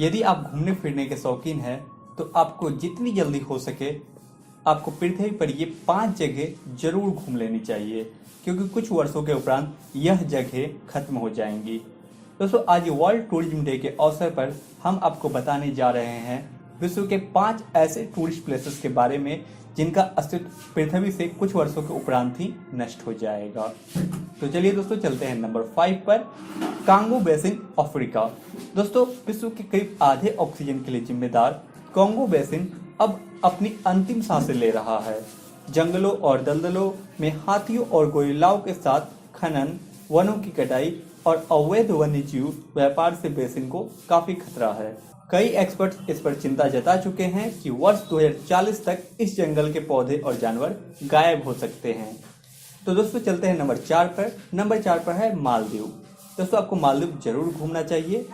यदि आप घूमने फिरने के शौकीन हैं तो आपको जितनी जल्दी हो सके आपको पृथ्वी पर ये 5 जगह जरूर घूम लेनी चाहिए, क्योंकि कुछ वर्षों के उपरांत यह जगह खत्म हो जाएंगी। दोस्तों, आज वर्ल्ड टूरिज्म डे के अवसर पर हम आपको बताने जा रहे हैं विश्व के 5 ऐसे टूरिस्ट प्लेसेस के बारे में जिनका अस्तित्व पृथ्वी से कुछ वर्षों के उपरांत ही नष्ट हो जाएगा। तो चलिए दोस्तों, चलते हैं नंबर 5 पर, कांगो बेसिन, अफ्रीका। दोस्तों, विश्व के करीब आधे ऑक्सीजन के लिए जिम्मेदार कांगो बेसिन अब अपनी अंतिम सांसें ले रहा है। जंगलों और दलदलों में हाथियों और गोरिल्लाओं के साथ खनन, वनों की कटाई और अवैध वन्यजीव व्यापार से बेसिन को काफी खतरा है। कई एक्सपर्ट्स इस पर चिंता जता चुके हैं कि वर्ष 2040 तक इस जंगल के पौधे और जानवर गायब हो सकते हैं। तो दोस्तों, चलते हैं नंबर 4 पर। नंबर 4 पर है मालदीव। दोस्तों, आपको मालदीव जरूर घूमना चाहिए।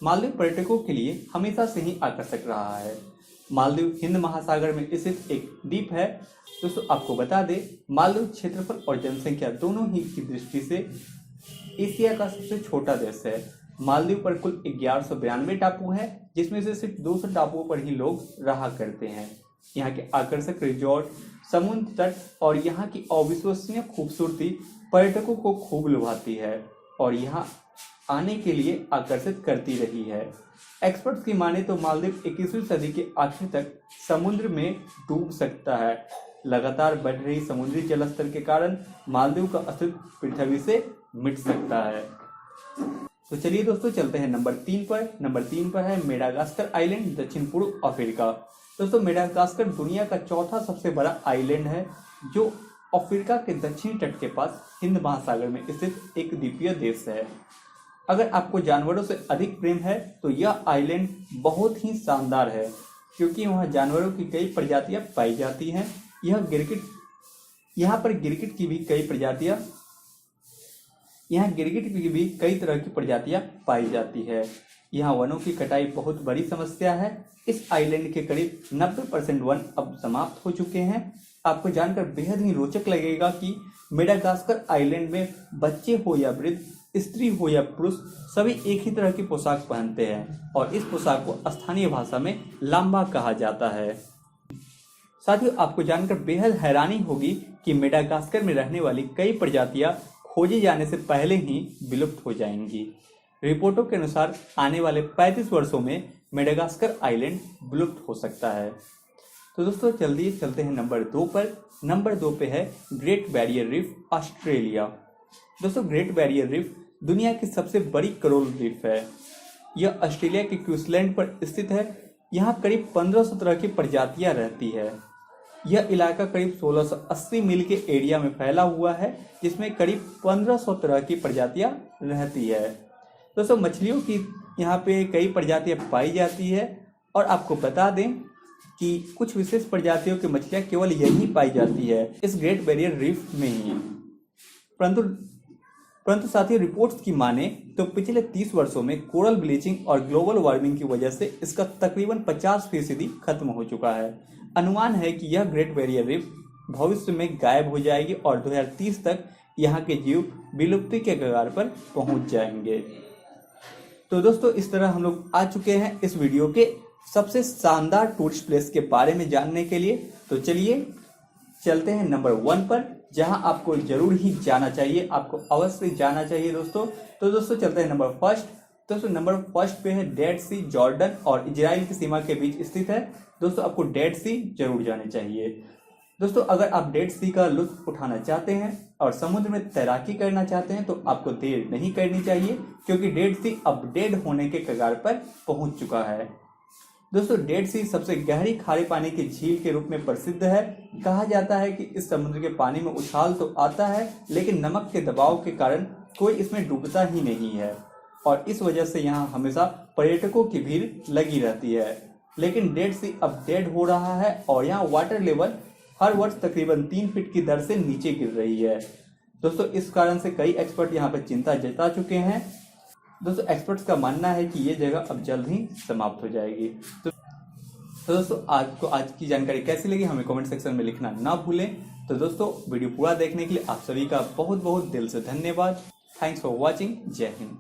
मालदीव पर्यटकों के लिए हमेशा से ही आकर्षक रहा है। मालदीव हिंद महासागर में स्थित एक द्वीप है। दोस्तों, आपको बता दें, मालदीव क्षेत्रफल और जनसंख्या दोनों ही की दृष्टि से एशिया का सबसे छोटा देश है। मालदीव पर कुल 1192 टापू हैं, जिसमें से सिर्फ 200 टापुओं पर ही लोग रहा करते हैं। यहाँ के आकर्षक रिजॉर्ट, समुद्र तट और यहाँ की अविश्वसनीय खूबसूरती पर्यटकों को खूब लुभाती है और यहाँ आने के लिए आकर्षित करती रही है। एक्सपर्ट्स की माने तो मालदीव 21वीं सदी के आखिर तक समुद्र में डूब सकता है। लगातार बढ़ रही समुद्री जलस्तर के कारण मालदीव का अस्तित्व पृथ्वी से मिट सकता है। तो चलिए दोस्तों, चलते हैं नंबर 3 पर। नंबर 3 पर है मेडागास्कर आइलैंड, दक्षिण पूर्व अफ्रीका। दोस्तों, मेडागास्कर दुनिया का चौथा सबसे बड़ा आइलैंड है, जो अफ्रीका के दक्षिणी तट के पास हिंद महासागर में स्थित एक द्वीपीय देश है। अगर आपको जानवरों से अधिक प्रेम है तो यह आइलैंड बहुत ही शानदार है, क्योंकि वहाँ जानवरों की कई प्रजातियां पाई जाती हैं। यहाँ पर गिरगिट की भी कई तरह की प्रजातियां पाई जाती है। यहाँ वनों की कटाई बहुत बड़ी समस्या है। इस आइलैंड के करीब 90% वन अब समाप्त हो चुके हैं। आपको जानकर बेहद ही रोचक लगेगा कि मेडागास्कर आइलैंड में बच्चे हो या वृद्ध, स्त्री हो या पुरुष, सभी एक ही तरह की पोशाक पहनते हैं और इस पोशाक को स्थानीय भाषा में लाम्बा कहा जाता है। साथियों, आपको जानकर बेहद हैरानी होगी कि मेडागास्कर में रहने वाली कई प्रजातियां खोजे जाने से पहले ही विलुप्त हो जाएंगी। रिपोर्टों के अनुसार आने वाले 35 वर्षों में मेडागास्कर आइलैंड विलुप्त हो सकता है। तो दोस्तों, जल्दी चलते हैं नंबर 2 पर। नंबर 2 पे है ग्रेट बैरियर रीफ, ऑस्ट्रेलिया। दोस्तों, ग्रेट बैरियर रीफ दुनिया की सबसे बड़ी कोरल रीफ है। यह ऑस्ट्रेलिया के क्वींसलैंड पर स्थित है। यहाँ करीब 1500 तरह की प्रजातियां रहती है। यह इलाका करीब 1680 मील के एरिया में फैला हुआ है, जिसमें करीब 1500 तरह की प्रजातियां रहती है। दोस्तों, मछलियों की यहाँ पे कई प्रजातियां पाई जाती है और आपको बता दें कि कुछ विशेष प्रजातियों की मछलियां केवल यहीं पाई जाती है, इस ग्रेट बैरियर रीफ में ही। परंतु साथियों, रिपोर्ट्स की माने तो पिछले 30 वर्षों में कोरल ब्लीचिंग और ग्लोबल वार्मिंग की वजह से इसका तकरीबन 50% खत्म हो चुका है। अनुमान है कि यह ग्रेट बैरियर रीफ भविष्य में गायब हो जाएगी और 2030 तक यहाँ के जीव विलुप्ति के कगार पर पहुंच जाएंगे। तो दोस्तों, इस तरह हम लोग आ चुके हैं इस वीडियो के सबसे शानदार टूरिस्ट प्लेस के बारे में जानने के लिए। तो चलिए चलते हैं नंबर 1 पर, जहां आपको जरूर ही जाना चाहिए, आपको अवश्य जाना चाहिए दोस्तों। तो दोस्तों, चलते हैं नंबर 1। दोस्तों, नंबर 1 पे है डेड सी, जॉर्डन और इजराइल की सीमा के बीच स्थित है। दोस्तों, आपको डेड सी जरूर जाने चाहिए। दोस्तों, अगर आप डेड सी का लुत्फ उठाना चाहते हैं और समुद्र में तैराकी करना चाहते हैं तो आपको देर नहीं करनी चाहिए, क्योंकि डेड सी अब डेड होने के कगार पर पहुंच चुका है। दोस्तों, डेड सी सबसे गहरी खारे पानी की झील के रूप में प्रसिद्ध है। कहा जाता है कि इस समुद्र के पानी में उछाल तो आता है, लेकिन नमक के दबाव के कारण कोई इसमें डूबता ही नहीं है और इस वजह से यहाँ हमेशा पर्यटकों की भीड़ लगी रहती है। लेकिन डेड सी अब डेड हो रहा है और यहाँ वाटर लेवल हर वर्ष तकरीबन 3 फीट की दर से नीचे गिर रही है। दोस्तों, इस कारण से कई एक्सपर्ट यहाँ पर चिंता जता चुके हैं। दोस्तों, एक्सपर्ट्स का मानना है कि ये जगह अब जल्द ही समाप्त हो जाएगी। तो दोस्तों, आपको आज की जानकारी कैसी लगी हमें कमेंट सेक्शन में लिखना ना भूलें। तो दोस्तों, वीडियो पूरा देखने के लिए आप सभी का बहुत बहुत दिल से धन्यवाद। Thanks for watching. जय हिंद।